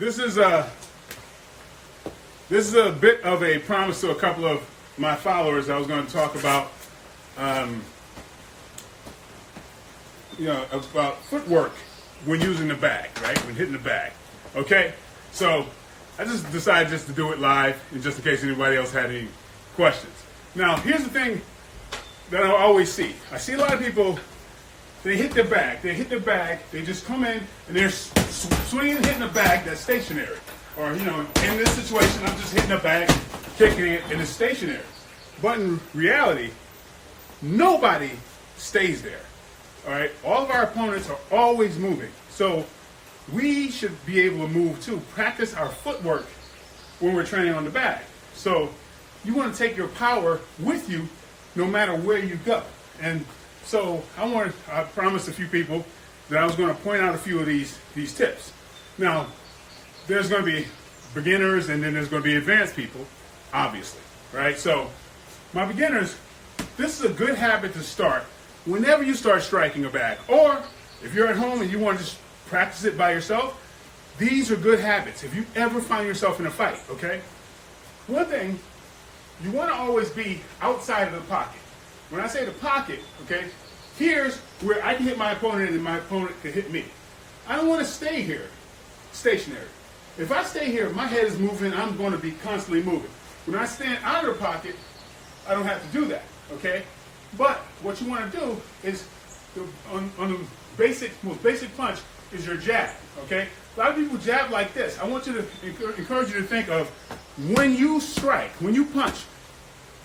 This is a bit of a promise to a couple of my followers. I was going to talk about, about footwork when using the bag, right? When hitting the bag. Okay, so I just decided just to do it live, and just in case anybody else had any questions. Now, here's the thing that I always see. I see a lot of people. They hit their bag. They just come in and they're swinging and hitting the bag that's stationary. Or, in this situation, I'm just hitting the bag, kicking it, and it's stationary. But in reality, nobody stays there. All right? All of our opponents are always moving. So we should be able to move too. Practice our footwork when we're training on the bag. So you want to take your power with you no matter where you go. And so I promised a few people that I was going to point out a few of these tips. Now, there's going to be beginners and then there's going to be advanced people, obviously, right? So my beginners, this is a good habit to start whenever you start striking a bag. Or if you're at home and you want to just practice it by yourself, these are good habits if you ever find yourself in a fight, okay? One thing, you want to always be outside of the pocket. When I say the pocket, okay, here's where I can hit my opponent and my opponent can hit me. I don't want to stay here, stationary. If I stay here, my head is moving, I'm going to be constantly moving. When I stand out of the pocket, I don't have to do that, okay? But what you want to do is, on the most basic punch is your jab, okay? A lot of people jab like this. I want you to encourage you to think of when you strike, when you punch,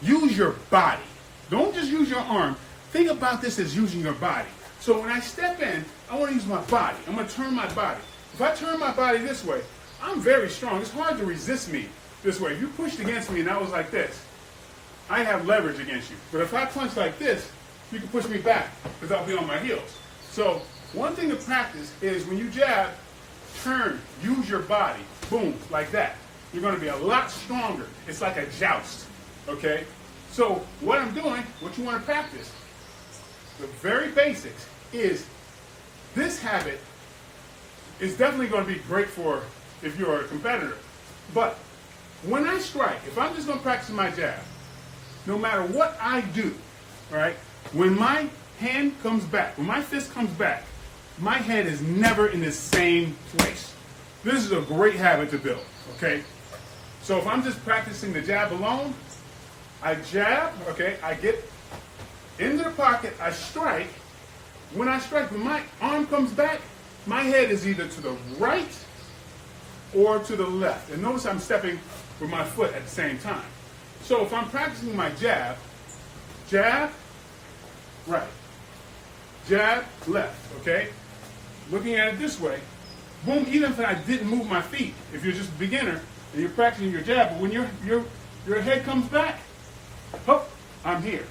use your body. Don't just use your arm. Think about this as using your body. So when I step in, I want to use my body. I'm going to turn my body. If I turn my body this way, I'm very strong. It's hard to resist me this way. If you pushed against me and I was like this, I have leverage against you. But if I punch like this, you can push me back because I'll be on my heels. So one thing to practice is when you jab, turn, use your body. Boom, like that. You're going to be a lot stronger. It's like a joust, okay? So what I'm doing, what you want to practice, the very basics is this habit is definitely going to be great for if you're a competitor. But when I strike, if I'm just going to practice my jab, no matter what I do, all right, when my hand comes back, when my fist comes back, my head is never in the same place. This is a great habit to build, okay? So if I'm just practicing the jab alone, I jab, okay, I get into the pocket, I strike. When I strike, when my arm comes back, my head is either to the right or to the left. And notice I'm stepping with my foot at the same time. So if I'm practicing my jab, jab, right, jab, left, okay? Looking at it this way, boom, even if I didn't move my feet, if you're just a beginner and you're practicing your jab, but when your head comes back, hook, I'm here.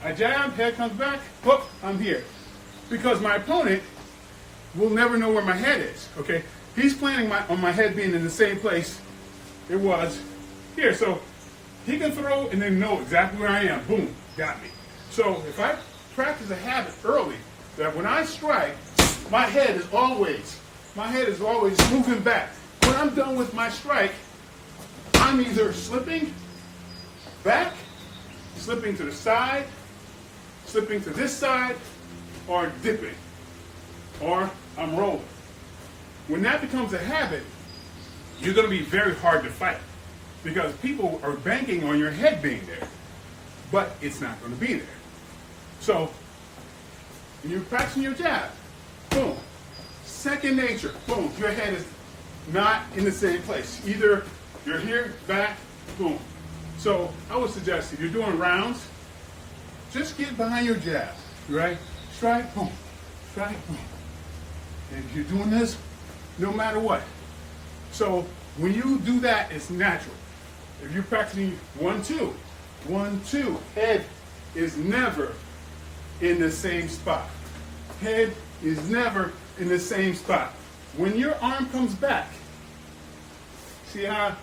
I jab, head comes back, hook, I'm here. Because my opponent will never know where my head is, okay? He's planning on my head being in the same place it was here. So he can throw and then know exactly where I am. Boom, got me. So if I practice a habit early, that when I strike, my head is always moving back. When I'm done with my strike, I'm either slipping back, slipping to the side, slipping to this side, or dipping, or I'm rolling. When that becomes a habit, you're going to be very hard to fight because people are banking on your head being there, but it's not going to be there. So when you're practicing your jab, boom, second nature, boom, your head is not in the same place. Either you're here, back, boom. So I would suggest if you're doing rounds, just get behind your jab, right? Strike, boom, strike, boom. And if you're doing this, no matter what. So when you do that, it's natural. If you're practicing 1-2, 1-2, head is never in the same spot. Head is never in the same spot. When your arm comes back, see how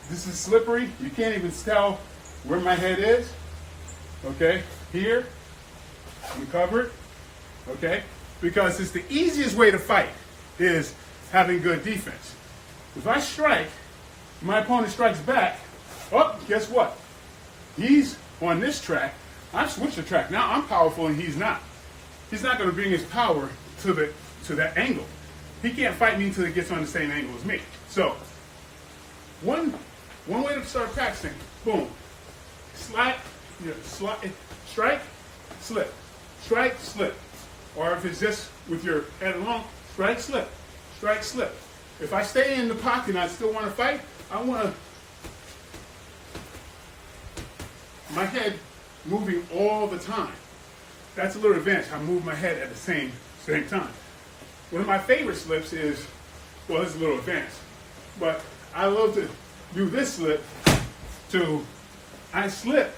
this is slippery? You can't even tell where my head is. Okay, here, uncover it. Okay, because it's the easiest way to fight is having good defense. If I strike, my opponent strikes back, oh, guess what? He's on this track. I've switched the track. Now I'm powerful and he's not. He's not going to bring his power to that angle. He can't fight me until he gets on the same angle as me. So, one way to start practicing, boom. Slide, strike, slip. Strike, slip. Or if it's just with your head along, strike, slip. Strike, slip. If I stay in the pocket and I still want to fight, I want my head moving all the time. That's a little advantage. I move my head at the same time. One of my favorite slips is, well, it's a little advanced, but I love to do this slip I slip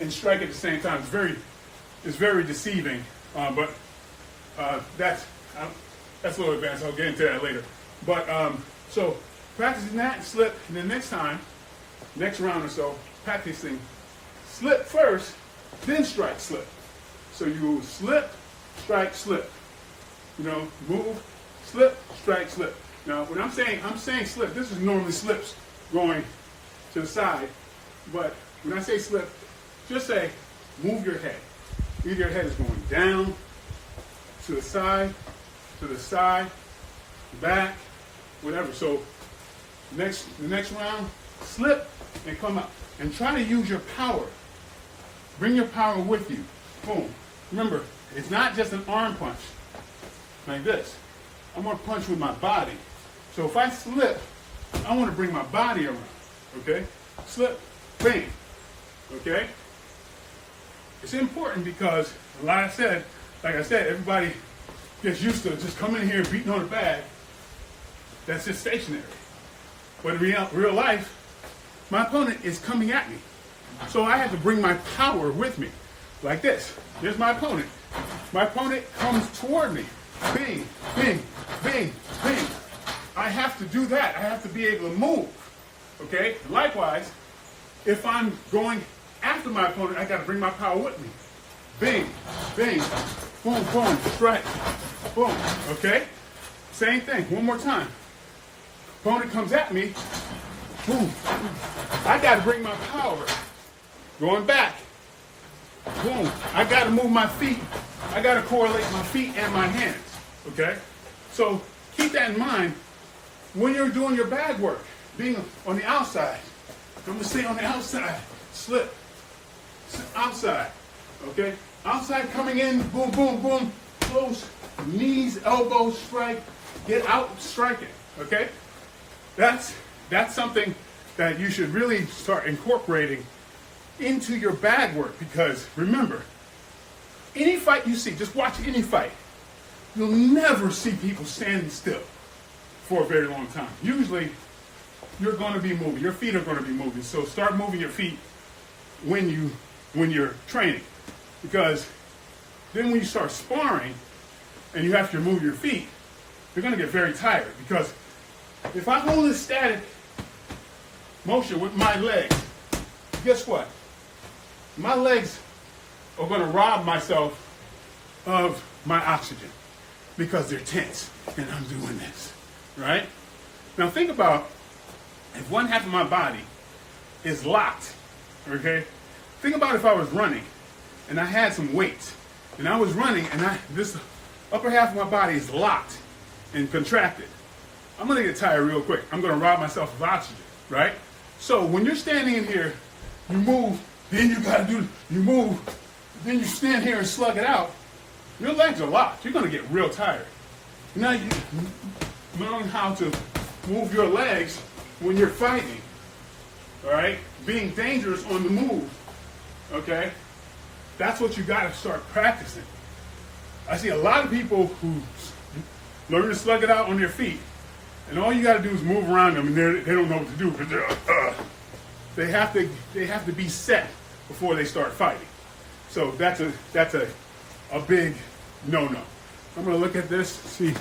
and strike at the same time. It's very deceiving, but that's a little advanced. I'll get into that later. But so practicing that slip, and then next round or so, practicing slip first, then strike, slip. So you slip, strike, slip. You know, move, slip, strike, slip. Now, when I'm saying slip, this is normally slips going to the side. But when I say slip, just say move your head. Either your head is going down, to the side, back, whatever. So the next round, slip and come up. And try to use your power. Bring your power with you. Boom. Remember, it's not just an arm punch like this. I'm going to punch with my body. So if I slip, I want to bring my body around. Okay? Slip, bang. Okay? It's important because, like I said, everybody gets used to just coming in here and beating on the bag. That's just stationary. But in real life, my opponent is coming at me. So I have to bring my power with me. Like this. Here's my opponent. My opponent comes toward me. Bing, bing, bing, bing. I have to do that. I have to be able to move. Okay? Likewise, if I'm going after my opponent, I got to bring my power with me. Bing, bing, boom, boom, strike, boom. Okay? Same thing. One more time. Opponent comes at me. Boom. I got to bring my power. Going back. Boom. I got to move my feet. I got to correlate my feet and my hands. Okay? So keep that in mind when you're doing your bag work. Being on the outside. I'm going to stay on the outside. Slip. Outside. Okay? Outside coming in. Boom, boom, boom. Close. Knees, elbows, strike. Get out striking. Okay? That's something that you should really start incorporating into your bag work, because remember, any fight you see, just watch any fight, you'll never see people standing still for a very long time. Usually, you're going to be moving. Your feet are going to be moving. So start moving your feet when you're training, because then when you start sparring and you have to move your feet, you're going to get very tired, because if I hold this static motion with my legs, guess what? My legs are going to rob myself of my oxygen because they're tense and I'm doing this, right? Now think about if one half of my body is locked, okay? Think about if I was running and I had some weights and I was running and this upper half of my body is locked and contracted. I'm going to get tired real quick. I'm going to rob myself of oxygen, right? So when you're standing in here, you move, then you move, then you stand here and slug it out. Your legs are locked. You're going to get real tired. Now you learn how to move your legs when you're fighting, all right? Being dangerous on the move, okay? That's what you got to start practicing. I see a lot of people who learn to slug it out on their feet, and all you got to do is move around them, and they don't know what to do because they have to be set before they start fighting. So that's a big no-no. I'm gonna look at this, see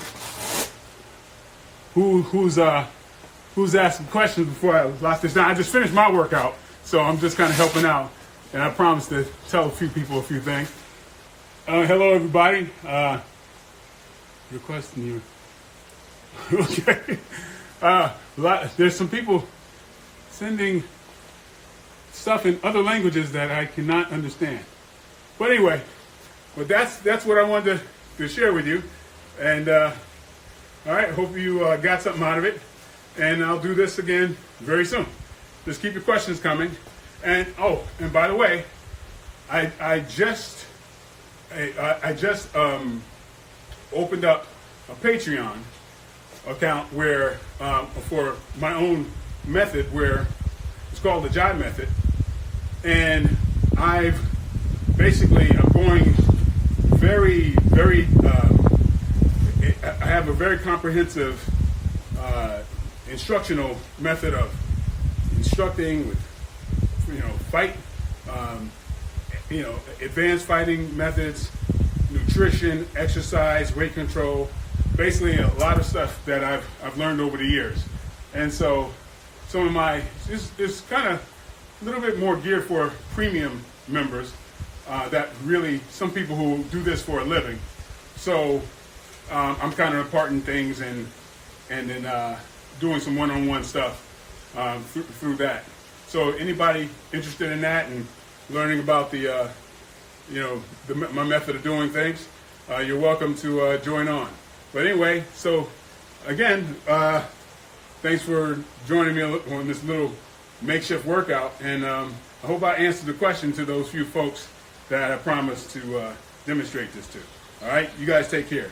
who's asking questions before I lock this down. I just finished my workout, so I'm just kind of helping out, and I promised to tell a few people a few things. Hello, everybody. Your question, you. Okay. There's some people sending stuff in other languages that I cannot understand. But anyway, that's what I wanted to share with you. And all right, hope you got something out of it. And I'll do this again very soon. Just keep your questions coming. And and by the way, I just opened up a Patreon account where for my own method, where it's called the Jive Method, and I'm going very I have a very comprehensive instructional method of instructing with fight, advanced fighting methods, nutrition, exercise, weight control, basically a lot of stuff that I've learned over the years. And so some of my, it's kind of a little bit more geared for premium members, that really, some people who do this for a living. So I'm kind of imparting things and then doing some one-on-one stuff through that. So anybody interested in that and learning about the my method of doing things, you're welcome to join on. But anyway, so again, thanks for joining me on this little makeshift workout, and I hope I answered the question to those few folks that I promised to demonstrate this to. All right, you guys take care.